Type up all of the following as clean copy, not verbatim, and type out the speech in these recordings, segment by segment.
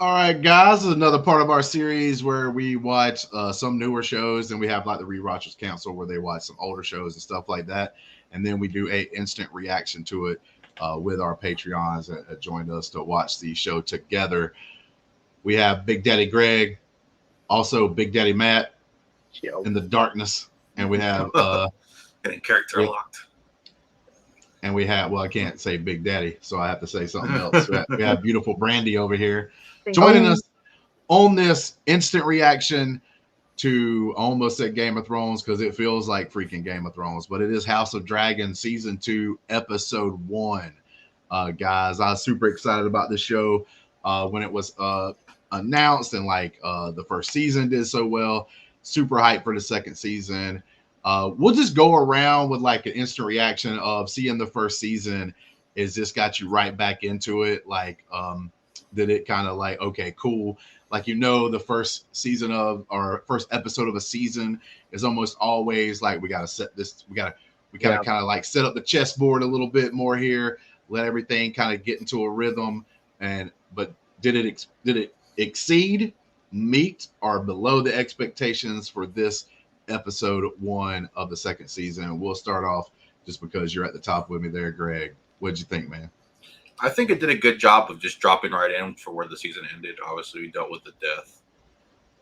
All right, guys, this is another part of our series where we watch some newer shows, and we have like the Rewatchers Council where they watch some older shows and stuff like that, and then we do a instant reaction to it with our Patreons that joined us to watch the show together. We have Big Daddy Greg, also Big Daddy Matt in the darkness, and we have getting character locked. And we have, well, I can't say Big Daddy, so I have to say something else. We have beautiful Brandi over here joining us on this instant reaction to, almost at Game of Thrones, because it feels like freaking Game of Thrones, but it is House of Dragon Season 2, Episode 1. Guys, I was super excited about this show when it was announced, and like the first season did so well. Super hyped for the second season. We'll just go around with like an instant reaction of seeing the first season. Is this got you right back into it? Like, did it kind of like, okay, cool. Like, the first season of, or first episode of a season is almost always like, we got to set this, we got to kind of like set up the chessboard a little bit more here, let everything kind of get into a rhythm. But did it exceed, meet, or below the expectations for this episode 1 of the second season? We'll start off just because you're at the top with me there, Greg. What'd you think, man? I think it did a good job of just dropping right in for where the season ended. Obviously, we dealt with the death,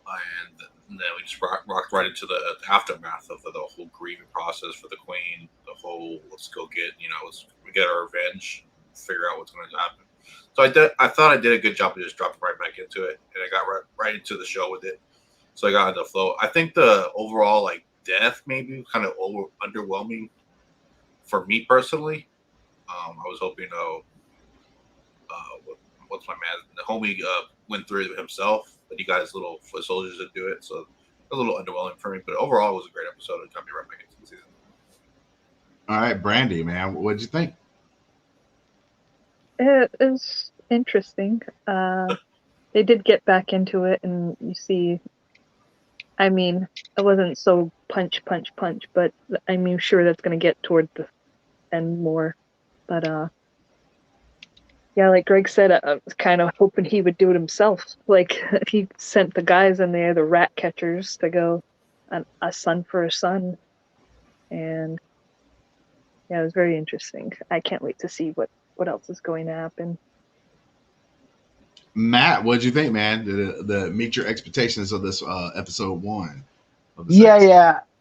and then we just rocked right into the aftermath of the whole grieving process for the queen. The whole, let's go get, we get our revenge, figure out what's going to happen. So I thought I did a good job of just dropping right back into it, and I got right into the show with it. So I got into the flow. I think the overall like death maybe kind of underwhelming for me personally. I was hoping, what's my man? The homie went through it himself, but he got his little foot soldiers to do it. So it was a little underwhelming for me. But overall, it was a great episode. It got me right back into the season. All right, Brandi, man, what'd you think? It was interesting. They did get back into it, and you see, I mean, it wasn't so punch, but I'm sure that's going to get toward the end more. But, yeah, like Greg said, I was kind of hoping he would do it himself. Like, he sent the guys in there, the rat catchers, to go a son for a son. And, yeah, it was very interesting. I can't wait to see what else is going to happen. Matt, what'd you think, man? Did it meet your expectations of this episode 1?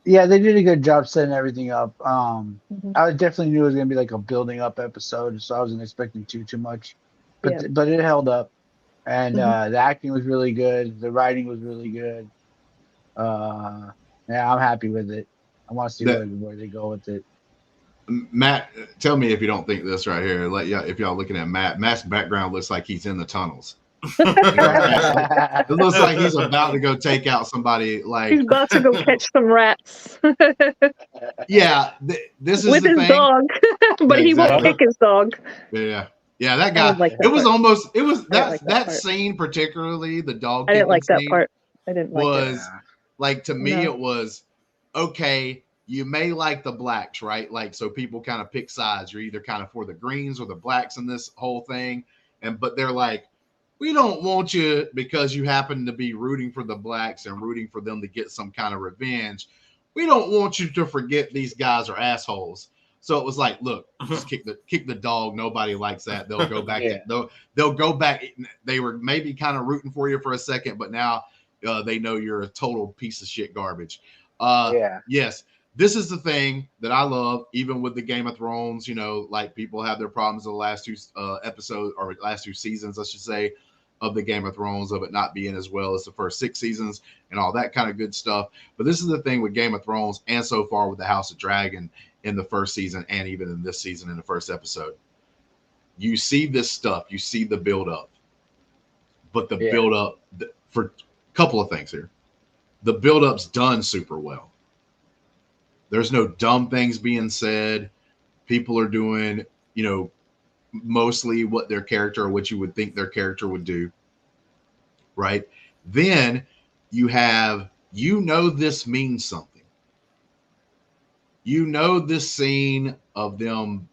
Yeah, they did a good job setting everything up. I definitely knew it was gonna be like a building up episode, so I wasn't expecting too much. But it held up, and the acting was really good. The writing was really good. Yeah, I'm happy with it. I want to see where they go with it. Matt, tell me if you don't think this right here. If y'all looking at Matt's background looks like he's in the tunnels. It looks like he's about to go take out somebody. Like, he's about to go catch some rats. Yeah, this is with the his thing. dog, but he won't kick his dog. Yeah, that guy. That scene, particularly the dog. I didn't like that part. I didn't like it. Like, to me, it was okay. You may like the blacks, right? Like, so people kind of pick sides. You're either kind of for the greens or the blacks in this whole thing, but they're like, we don't want you because you happen to be rooting for the blacks and rooting for them to get some kind of revenge. We don't want you to forget these guys are assholes. So it was like, look, just kick the dog. Nobody likes that. They'll go back. They'll go back. They were maybe kind of rooting for you for a second, but now they know you're a total piece of shit garbage. Yes. This is the thing that I love, even with the Game of Thrones, like people have their problems in the last 2 episodes, or last 2 seasons, I should say, of the Game of Thrones, of it not being as well as the first 6 seasons and all that kind of good stuff. But this is the thing with Game of Thrones, and so far with the House of Dragon in the first season, and even in this season in the first episode. You see this stuff, you see the build-up. But the build-up, for a couple of things here, the build-up's done super well. There's no dumb things being said. People are doing, mostly what their character, or what you would think their character would do. Right? Then you have, this means something. This scene of them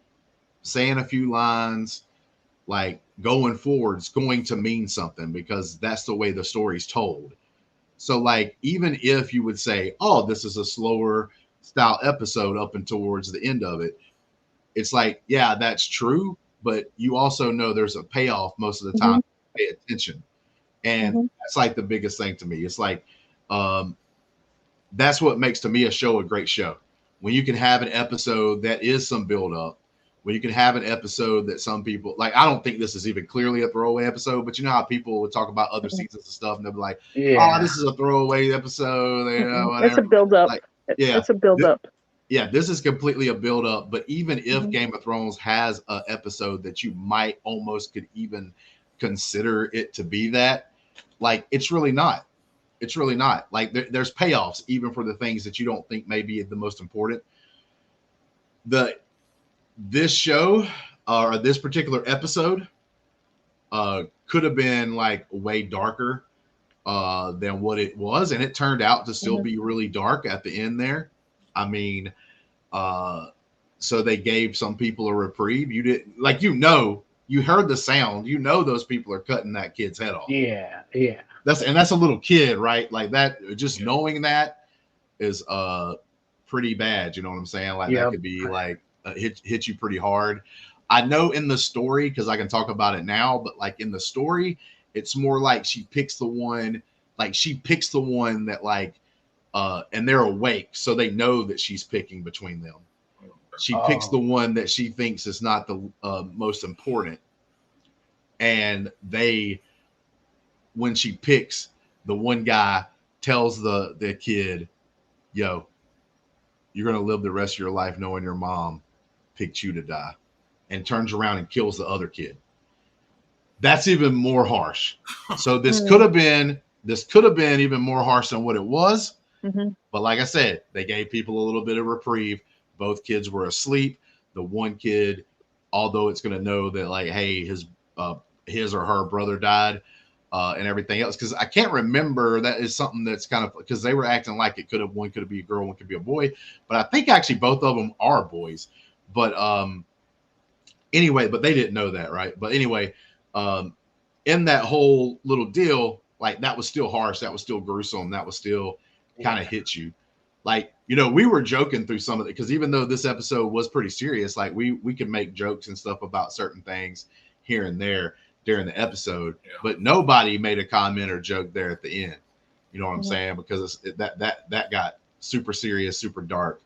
saying a few lines, like going forward is going to mean something because that's the way the story's told. So like, even if you would say, oh, this is a slower style episode up and towards the end of it, it's like, yeah, that's true. But you also know there's a payoff most of the time. Pay attention. And that's like the biggest thing to me. It's like, that's what makes to me a show a great show. When you can have an episode that is some build up, when you can have an episode that some people like, I don't think this is even clearly a throwaway episode, but you know how people would talk about other seasons and stuff and they'll be like, oh, this is a throwaway episode. You know, it's a build up. Like, it's a build up. Yeah, this is completely a build up. But even if Game of Thrones has an episode that you might almost could even consider it to be that, like, it's really not. It's really not. Like, there's payoffs even for the things that you don't think may be the most important. This show or this particular episode could have been like way darker than what it was, and it turned out to still be really dark at the end there. I mean, so they gave some people a reprieve. You didn't, like, you heard the sound, those people are cutting that kid's head off. Yeah. That's a little kid, right? Like that, just knowing that is pretty bad. You know what I'm saying? Like that could be like hit you pretty hard. I know in the story, because I can talk about it now, but like in the story, it's more like she picks the one that like, and they're awake, so they know that she's picking between them. She picks the one that she thinks is not the most important. And when she picks, the one guy tells the kid, yo, you're going to live the rest of your life knowing your mom picked you to die, and turns around and kills the other kid. That's even more harsh. So this could have been even more harsh than what it was. But like I said, they gave people a little bit of reprieve. Both kids were asleep. The one kid, although it's going to know that like, hey, his or her brother died and everything else. Because I can't remember, that is something that's kind of, because they were acting like one could be a girl, one could be a boy. But I think actually both of them are boys. But anyway, but they didn't know that, right? But anyway, in that whole little deal, like that was still harsh. That was still gruesome. That was still kind of hit you. Like, we were joking through some of it, because even though this episode was pretty serious, like we could make jokes and stuff about certain things here and there during the episode, but nobody made a comment or joke there at the end. You know what I'm saying? Because that got super serious, super dark,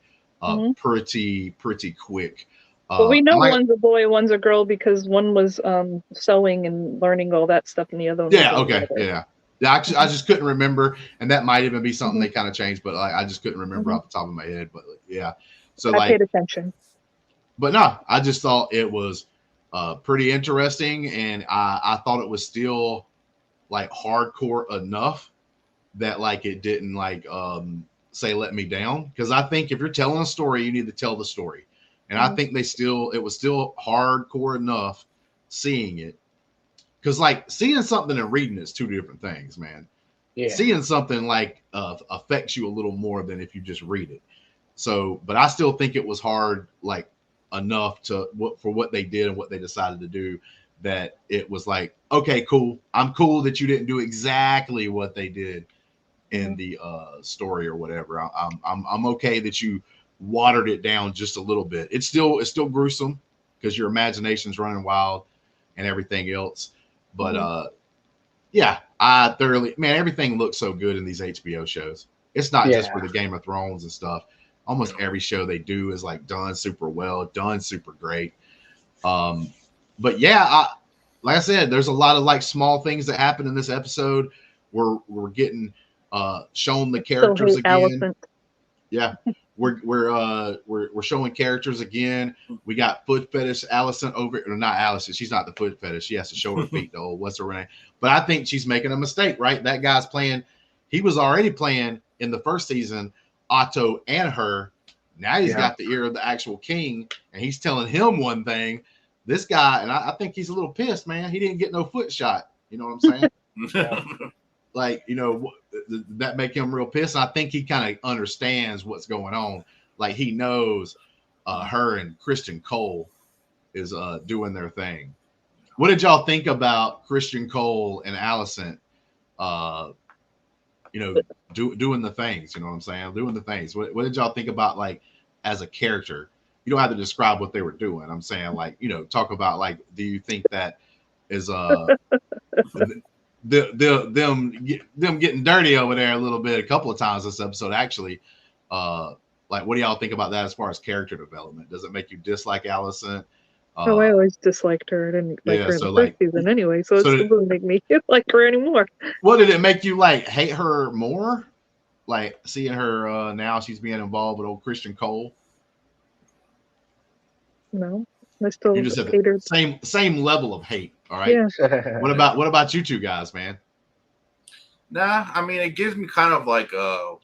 pretty quick. Well, we know one's a boy, one's a girl, because one was sewing and learning all that stuff, and the other one. I just couldn't remember, and that might even be something they kind of changed, but I just couldn't remember off the top of my head. But yeah, so I paid attention. But no, I just thought it was pretty interesting, and I thought it was still like hardcore enough that like it didn't like say let me down. Because I think if you're telling a story, you need to tell the story, and I think it was still hardcore enough seeing it. Because like seeing something and reading is two different things, man. Yeah. Seeing something like affects you a little more than if you just read it. So, but I still think it was hard, like enough for what they did and what they decided to do, that it was like, okay, cool. I'm cool that you didn't do exactly what they did in the story or whatever. I'm okay that you watered it down just a little bit. It's still gruesome because your imagination's running wild and everything else. But yeah, I thoroughly, man, everything looks so good in these HBO shows. It's not just for the Game of Thrones and stuff. Almost every show they do is like done super well, done super great. But yeah, like I said, there's a lot of like small things that happen in this episode. We're getting shown the characters again. Allison. Yeah. We're showing characters again. We got foot fetish Allison over, or not Allison. She's not the foot fetish. She has to show her feet though. What's her name? But I think she's making a mistake, right? That guy's playing. He was already playing in the first season, Otto and her. Now he's got the ear of the actual king, and he's telling him one thing. This guy, and I think he's a little pissed, man. He didn't get no foot shot. You know what I'm saying? Like, that make him real pissed. I think he kind of understands what's going on. Like he knows her and Christian Cole is doing their thing. What did y'all think about Christian Cole and Allison? Doing the things. You know what I'm saying? Doing the things. What did y'all think about like as a character? You don't have to describe what they were doing. I'm saying like talk about like. Do you think that is them getting dirty over there a little bit a couple of times this episode actually? Like, what do y'all think about that as far as character development? Does it make you dislike Allison? I always disliked her. I didn't like her in the first season anyway, so it still doesn't make me like her anymore. What did it make you like hate her more? Like seeing her now she's being involved with old Christian Cole? No, I still you just have hate her. Same level of hate. All right. Yeah. What about you two guys, man? Nah, I mean it gives me kind of like a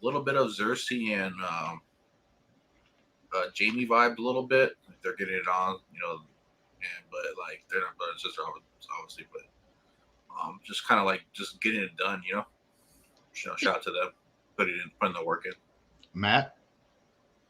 little bit of Cersei and Jamie vibe a little bit. Like they're getting it on, but like they're not brother and sister, obviously, but just kind of like just getting it done, shout out to them, putting the work in. Matt?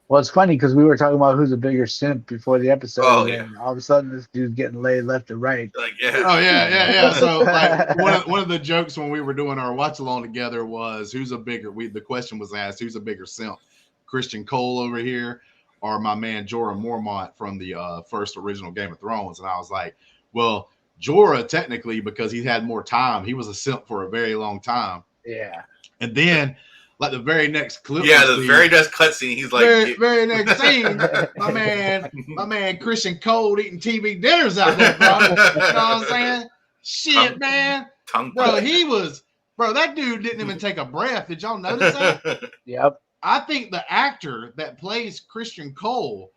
Well, it's funny because we were talking about who's a bigger simp before the episode. Oh, yeah. And all of a sudden, this dude's getting laid left and right. Like, yeah. Oh, yeah. So, like, one of the jokes when we were doing our watch along together was the question was asked, who's a bigger simp? Christian Cole over here or my man Jorah Mormont from the first original Game of Thrones? And I was like, well, Jorah, technically, because he had more time, he was a simp for a very long time. Yeah. And then, like the very next clip. Yeah, the very next cutscene, he's like, very next scene, my man Christian Cole eating TV dinners out there, bro. You know what I'm saying? Shit, man. That dude didn't even take a breath. Did y'all notice that? Yep. I think the actor that plays Christian Cole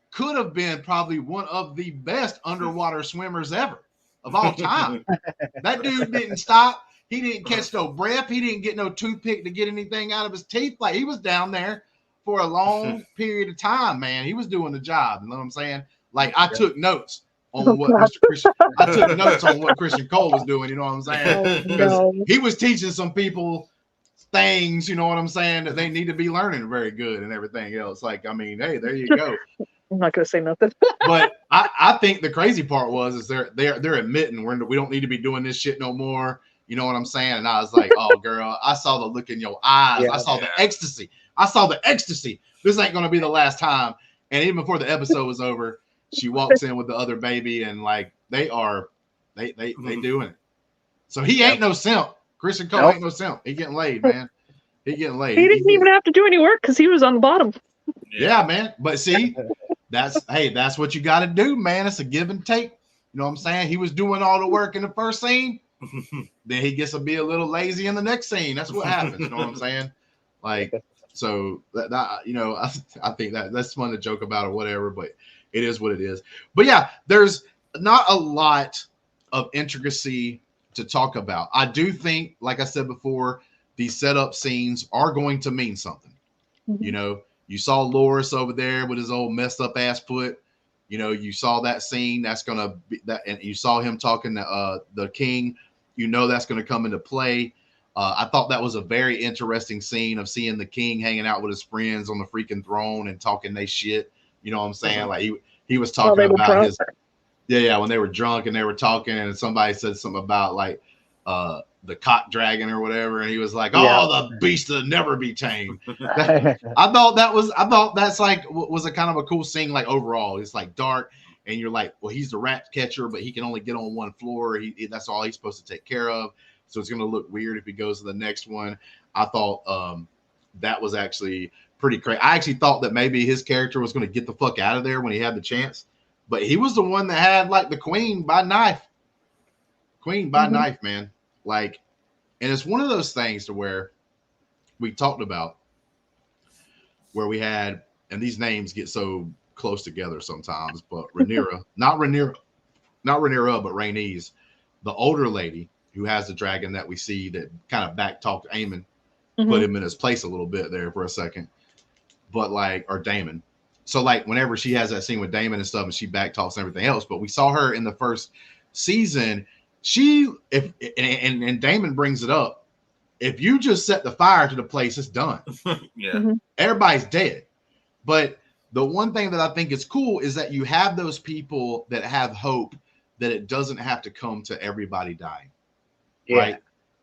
could have been probably one of the best underwater swimmers ever of all time. That dude didn't stop. He didn't catch no breath. He didn't get no toothpick to get anything out of his teeth. Like he was down there for a long period of time, man. He was doing the job. You know what I'm saying? Like I took notes on what Christian Cole was doing. You know what I'm saying? Because he was teaching some people things. You know what I'm saying? That they need to be learning very good and everything else. Like I mean, hey, there you go. I'm not gonna say nothing. But I think the crazy part is they're admitting we don't need to be doing this shit no more. You know what I'm saying? And I was like, oh, girl, I saw the look in your eyes. Yeah, I saw the ecstasy. This ain't going to be the last time. And even before the episode was over, she walks in with the other baby and like they doing it. So he ain't no simp. Christian Cole ain't no simp. He getting laid, man. He getting laid. He didn't even have to do any work because he was on the bottom. Yeah, man. But see, that's what you got to do, man. It's a give and take. You know what I'm saying? He was doing all the work in the first scene. Then he gets to be a little lazy in the next scene. That's what happens. You know what I'm saying? Like, so that I think that's fun to joke about or whatever, but it is what it is. But yeah, there's not a lot of intricacy to talk about. I do think, like I said before, these setup scenes are going to mean something. Mm-hmm. You saw Loras over there with his old messed up ass foot. You saw that scene. That's gonna be that, and you saw him talking to the king. That's going to come into play. I thought that was a very interesting scene of seeing the king hanging out with his friends on the freaking throne and talking they shit. You know what I'm saying? Mm-hmm. Like he was talking about his when they were drunk and they were talking and somebody said something about like the cock dragon or whatever, and he was like, "Oh, the beast will never be tamed." I thought that's like was a kind of a cool scene. Like overall, it's like dark. And you're like, well, he's the rat catcher, but he can only get on one floor. That's all he's supposed to take care of. So it's going to look weird if he goes to the next one. I thought that was actually pretty crazy. I actually thought that maybe his character was going to get the fuck out of there when he had the chance. But he was the one that had like the queen by knife. Knife, man. Like, and it's one of those things to where we talked about where we had, and these names get so close together sometimes, but Rhaenyra, not Rhaenyra, but Rhaenys, the older lady who has the dragon that we see that kind of back talked Aemon, put him in his place a little bit there for a second, but like, or Daemon. So like whenever she has that scene with Daemon and stuff and she back talks and everything else, but we saw her in the first season, and Daemon brings it up, if you just set the fire to the place, it's done. Yeah. Everybody's dead. But the one thing that I think is cool is that you have those people that have hope that it doesn't have to come to everybody dying, right?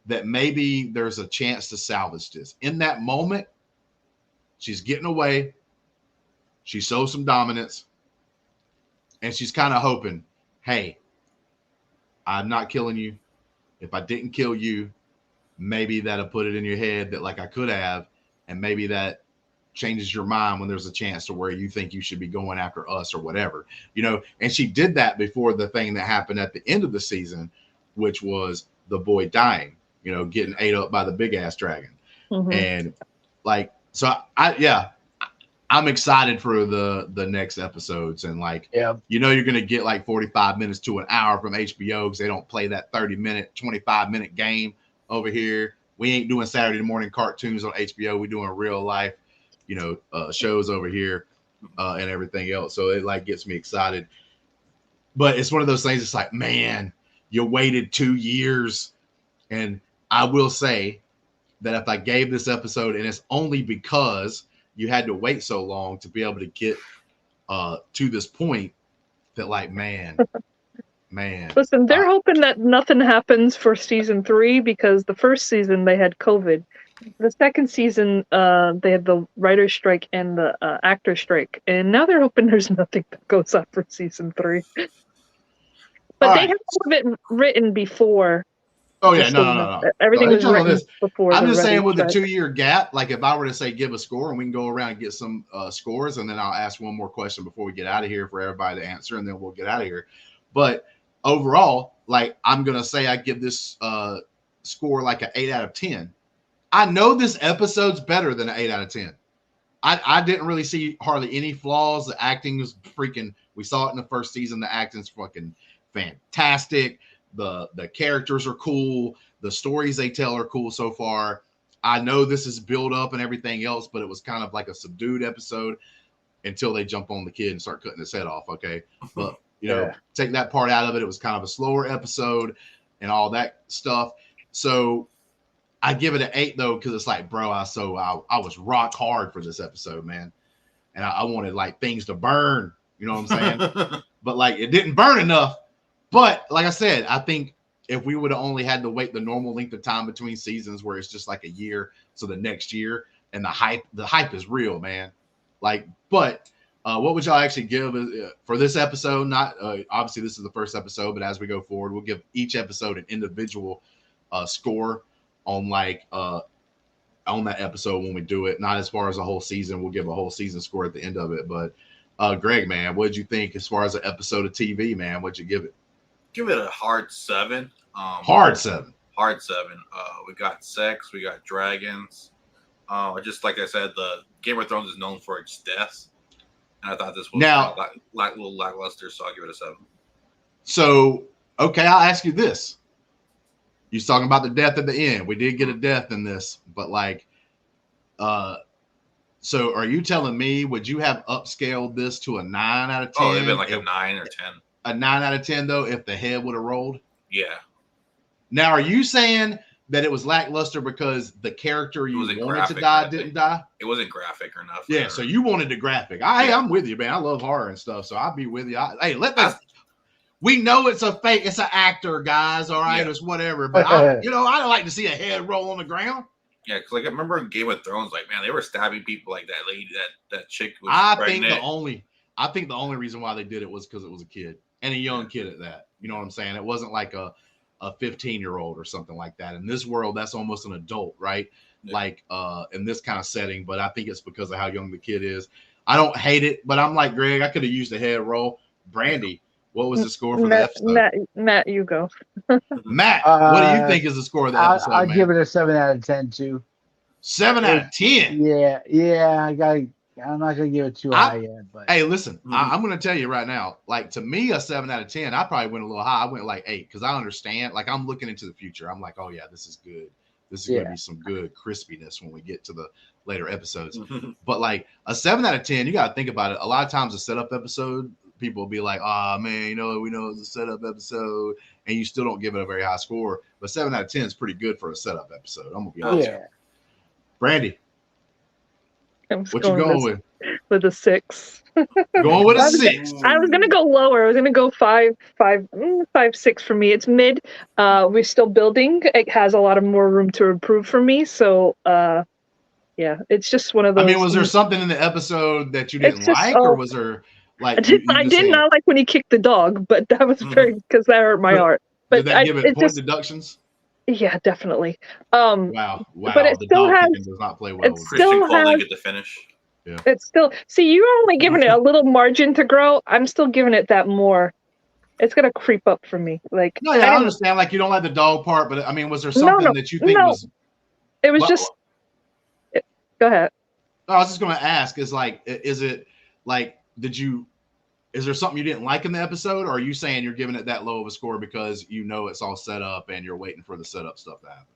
That maybe there's a chance to salvage this. In that moment, she's getting away. She shows some dominance. And she's kind of hoping, hey, I'm not killing you. If I didn't kill you, maybe that'll put it in your head that like I could have. And maybe that changes your mind when there's a chance to where you think you should be going after us or whatever, you know. And she did that before the thing that happened at the end of the season, which was the boy dying, you know, getting ate up by the big ass dragon. And like, so I'm excited for the next episodes. And like, you know, you're going to get like 45 minutes to an hour from HBO because they don't play that 30-minute, 25-minute game over here. We ain't doing Saturday morning cartoons on HBO. We're doing real life, you know, shows over here and everything else. So it like gets me excited. But it's one of those things. It's like, man, you waited 2 years. And I will say that if I gave this episode, and it's only because you had to wait so long to be able to get to this point, that like, man. Listen, they're hoping that nothing happens for season 3 because the first season they had COVID. The second season, they had the writer's strike and the actor strike, and now they're hoping there's nothing that goes up for season 3. But they have it written before. Oh yeah, no. Everything was written before. I'm just saying with the 2-year gap, like if I were to say give a score, and we can go around and get some scores, and then I'll ask one more question before we get out of here for everybody to answer, and then we'll get out of here. But overall, like I'm gonna say I give this score like an 8 out of 10. I know this episode's better than an 8 out of 10. I didn't really see hardly any flaws. The acting was freaking, we saw it in the first season. The acting's fucking fantastic. The characters are cool. The stories they tell are cool so far. I know this is built up and everything else, but it was kind of like a subdued episode until they jump on the kid and start cutting his head off. Okay. But you know, take that part out of it. It was kind of a slower episode and all that stuff. So I give it an 8 though, because it's like, bro, I was rock hard for this episode, man. And I wanted like things to burn, you know what I'm saying? But like it didn't burn enough. But like I said, I think if we would have only had to wait the normal length of time between seasons where it's just like a year, so the next year, and the hype is real, man. Like, but what would y'all actually give for this episode? Not obviously this is the first episode, but as we go forward, we'll give each episode an individual score on like on that episode when we do it. Not as far as a whole season. We'll give a whole season score at the end of it. But Greg, man, what did you think as far as an episode of TV, man? What'd you give it? Give it a hard 7. Hard 7. Hard 7. We got sex. We got dragons. Just like I said, the Game of Thrones is known for its deaths. And I thought this was a little lackluster, so I'll give it a 7. So, okay, I'll ask you this. You're talking about the death at the end. We did get a death in this, but like, so are you telling me, would you have upscaled this to a 9 out of 10? Oh, it'd been like a 9 or 10. A 9 out of 10, though, if the head would have rolled? Yeah. Now, are you saying that it was lackluster because the character you wanted to die didn't die? It wasn't graphic enough. Yeah, so you wanted the graphic. I'm with you, man. I love horror and stuff, so I'll be with you. We know it's a fake. It's an actor, guys, all right? Yeah. It's whatever. But, I don't like to see a head roll on the ground. Yeah, because like I remember in Game of Thrones, like, man, they were stabbing people like that lady, that chick was pregnant. I think the only reason why they did it was because it was a kid. And a young kid at that. You know what I'm saying? It wasn't like a 15-year-old or something like that. In this world, that's almost an adult, right? Yeah. Like in this kind of setting. But I think it's because of how young the kid is. I don't hate it, but I'm like Greg, I could have used a head roll. Brandi, what was the score for the episode? Matt, you go. Matt, what do you think is the score of the episode? I'll give it a 7 out of 10 too. 7 out of 10? Yeah. I'm not gonna give it too high yet, but hey, listen, I'm gonna tell you right now. Like to me, a 7 out of 10. I probably went a little high. I went like 8 because I understand. Like I'm looking into the future. I'm like, oh yeah, this is good. This is gonna be some good crispiness when we get to the later episodes. But like a 7 out of 10, you gotta think about it. A lot of times, a setup episode, people will be like, oh man, we know it's a setup episode, and you still don't give it a very high score. But 7 out of 10 is pretty good for a setup episode. I'm gonna be honest. Yeah. Brandi. What you going with? with a 6. Going with a 6. I was gonna go lower. I was gonna go 5, 6 for me. It's mid. We're still building. It has a lot of more room to improve for me. So yeah, it's just one of those. I mean, was there something in the episode that you didn't like, or was there like I did not like when he kicked the dog, but that was very because that hurt my heart. But did that give it point deductions? Yeah, definitely. Wow. But it the still dog has. kicking does not play well. It still has. Get the finish. Yeah. It's still. See, you're only giving it a little margin to grow. I'm still giving it that more. It's gonna creep up for me. Like no, yeah, I understand. Like you don't like the dog part, but I mean, was there something that you think was? It was just. Go ahead. I was just going to ask: is it like? Is there something you didn't like in the episode, or are you saying you're giving it that low of a score because you know it's all set up and you're waiting for the setup stuff to happen?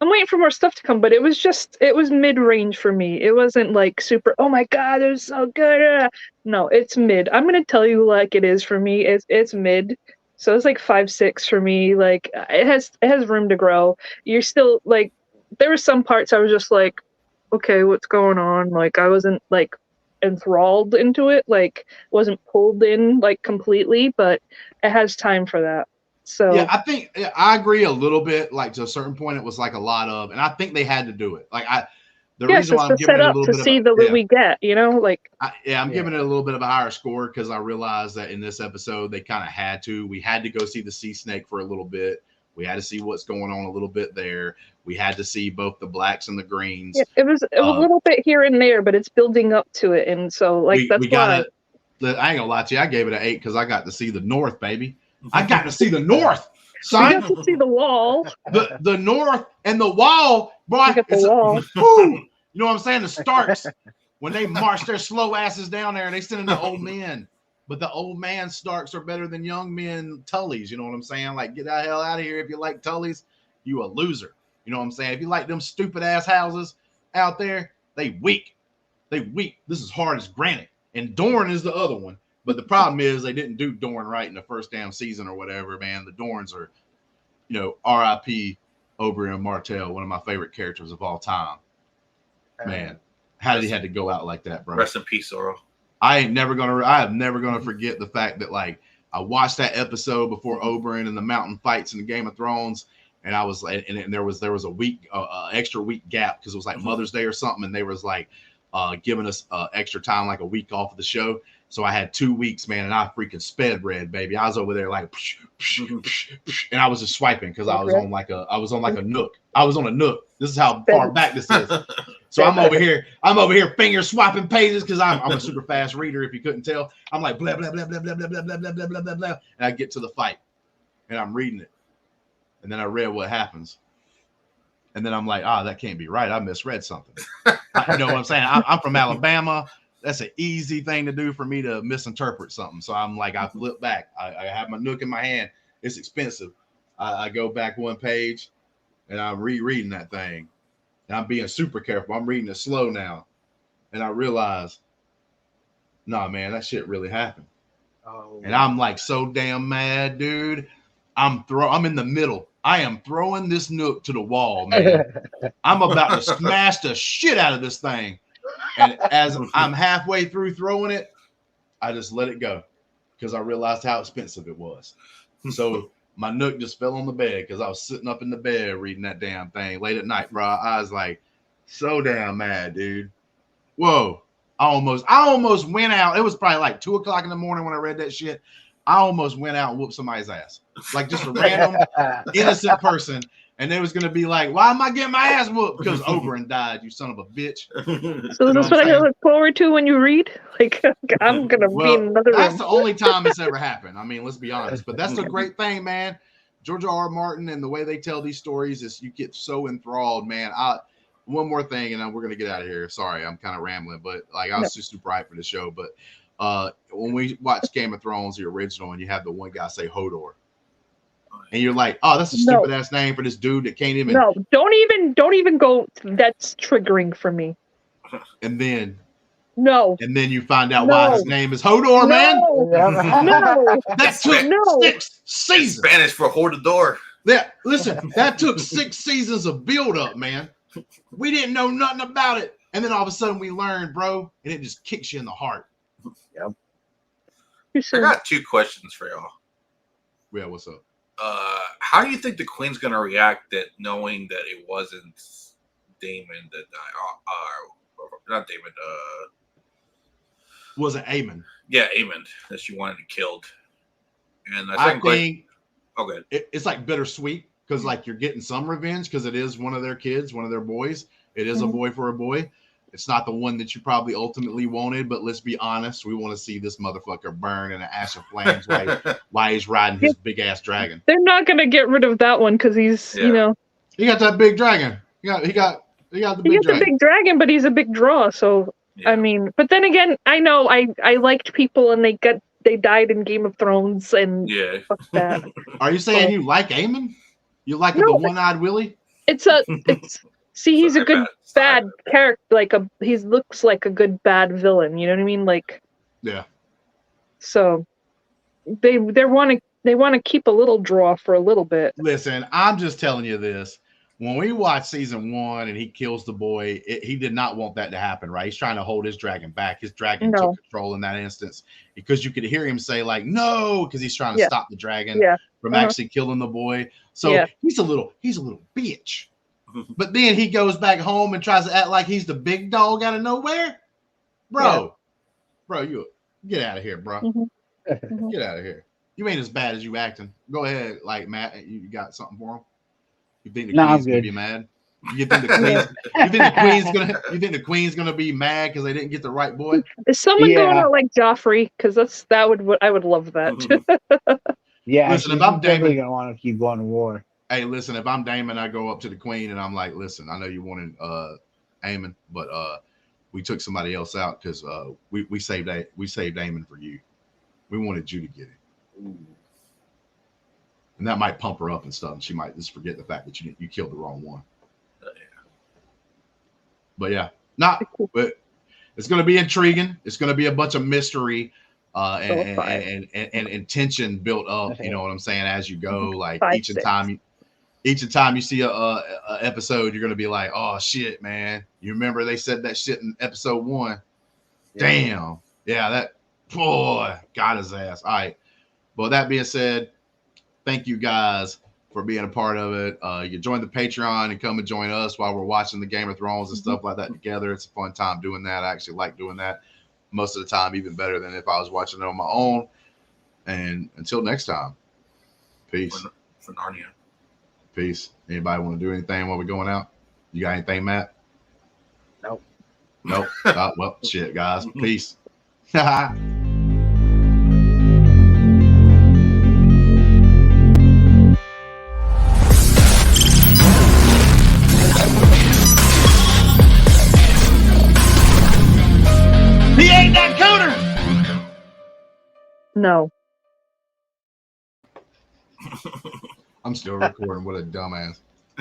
I'm waiting for more stuff to come, but it was mid-range for me. It wasn't like super. Oh my god, it was so good. No, it's mid. I'm gonna tell you like it is for me. It's mid. So it's like 5, 6 for me. Like it has room to grow. You're still like there were some parts I was just like, okay, what's going on? Like I wasn't like enthralled into it, like wasn't pulled in like completely, but it has time for that. So yeah, I think I agree a little bit. Like to a certain point, it was like a lot of, and I think they had to do it. Like the reason why I'm giving it a little bit see what we get, you know, like I'm giving it a little bit of a higher score because I realized that in this episode they kind of had to. We had to go see the sea snake for a little bit. We had to see what's going on a little bit there. We had to see both the blacks and the greens. Yeah, it was a little bit here and there, but it's building up to it, and so like that's why. I ain't gonna lie to you. I gave it an 8 because I got to see the north, baby. I got to see the north, son. You got to see the wall. The north and the wall, boy. The wall. You know what I'm saying? The Starks when they march their slow asses down there and they send in the old men. But the old man Starks are better than young men Tullys. You know what I'm saying? Like, get the hell out of here. If you like Tullys, you a loser. You know what I'm saying? If you like them stupid ass houses out there, they weak. They weak. This is hard as granite. And Dorne is the other one. But the problem is they didn't do Dorne right in the first damn season or whatever, man. The Dornes are, you know, R.I.P. Oberyn Martell, one of my favorite characters of all time. Man, how did he had to go out like that, bro? Rest in peace, Oro. I am never gonna forget the fact that like I watched that episode before Oberyn and the mountain fights in the Game of Thrones, and I was like, and there was a week, extra week gap because it was like Mother's Day or something, and they was like giving us extra time, like a week off of the show. So I had 2 weeks, man, and I freaking sped read, baby. I was over there like, and I was just swiping because I was on like a Nook. I was on a Nook. This is how far back this is. So I'm over here finger swapping pages because I'm a super fast reader. If you couldn't tell, I'm like blah blah blah blah blah blah blah blah blah blah blah blah blah, and I get to the fight, and I'm reading it, and then I read what happens, and then I'm like, that can't be right. I misread something. You know what I'm saying? I'm from Alabama. That's an easy thing to do for me to misinterpret something. So I'm like, I flip back. I have my Nook in my hand. It's expensive. I go back one page, and I'm rereading that thing. And I'm being super careful. I'm reading it slow now. And I realize, nah, man, that shit really happened. Oh, and I'm like so damn mad, dude. I'm in the middle. I am throwing this Nook to the wall, man. I'm about to smash the shit out of this thing. And as I'm halfway through throwing it, I just let it go because I realized how expensive it was. So my Nook just fell on the bed because I was sitting up in the bed reading that damn thing late at night, bro. I was like so damn mad, dude. Whoa. I almost went out. It was probably like 2 o'clock in the morning when I read that shit. I almost went out and whooped somebody's ass. Like just a random innocent person. And they was going to be like, why am I getting my ass whooped? Because Oberyn died, you son of a bitch. So that's what I look forward to when you read? Like, I'm going to be in another room. That's the only time it's ever happened. I mean, let's be honest. But that's the great thing, man. George R. Martin and the way they tell these stories is you get so enthralled, man. One more thing, and then we're going to get out of here. Sorry, I'm kind of rambling. But like I was just super hyped for the show. But when we watch Game of Thrones, the original, and you have the one guy say Hodor. And you're like, oh, that's a stupid ass name for this dude that can't even. No, don't even go. That's triggering for me. And then you find out why his name is Hodor, man. No, that took 6 seasons. Spanish for Hodor. Yeah, listen, that took 6 seasons of build up, man. We didn't know nothing about it. And then all of a sudden we learn, bro, and it just kicks you in the heart. Yep. I got 2 questions for y'all. Yeah, what's up? How do you think the Queen's gonna react that knowing that it wasn't Damon that died? Not Damon. Wasn't Aemon. Yeah, Aemon that she wanted killed. And I think okay, it's like bittersweet because like you're getting some revenge because it is one of their kids, one of their boys. It is a boy for a boy. It's not the one that you probably ultimately wanted, but let's be honest, we want to see this motherfucker burn in an ash of flames while he's riding his big ass dragon. They're not gonna get rid of that one because he's, you know, he got that big dragon. He got the big dragon, but he's a big draw. So I mean, but then again, I know I liked people and they died in Game of Thrones and fuck that. Are you saying you like Aemon? You like the one-eyed Willie? See, he's a good bad character. He looks like a good bad villain. You know what I mean? Like, yeah. So they want to keep a little draw for a little bit. Listen, I'm just telling you this. When we watched season 1 and he kills the boy, he did not want that to happen, right? He's trying to hold his dragon back. His dragon took control in that instance because you could hear him say like, no, because he's trying to stop the dragon from actually killing the boy. So he's a little bitch. But then he goes back home and tries to act like he's the big dog out of nowhere. Bro, you get out of here, bro. Get out of here. You ain't as bad as you acting. Go ahead, like Matt, you got something for him? You think the Queen's gonna be mad? You think the Queen's gonna be mad because they didn't get the right boy? Is someone going out like Joffrey? Because I would love that. Yeah, listen, if I'm definitely gonna want to keep going to war. Hey, listen, if I'm Damon, I go up to the Queen and I'm like, listen, I know you wanted Aemon, but we took somebody else out because we saved Aemon for you. We wanted you to get it. Ooh. And that might pump her up and stuff. And she might just forget the fact that you killed the wrong one. But yeah, but it's going to be intriguing. It's going to be a bunch of mystery and tension built up. You know what I'm saying? As you go, like each time you see a episode, you're going to be like, oh shit, man. You remember they said that shit in episode 1. Damn. Yeah, that boy got his ass. All right. Well, that being said, thank you guys for being a part of it. You join the Patreon and come and join us while we're watching the Game of Thrones and stuff like that together. It's a fun time doing that. I actually like doing that most of the time, even better than if I was watching it on my own. And until next time, peace. For Narnia. Peace. Anybody want to do anything while we're going out? You got anything, Matt? Nope. Well, shit, guys. Peace. He ain't that coder. No. I'm still recording. What a dumbass.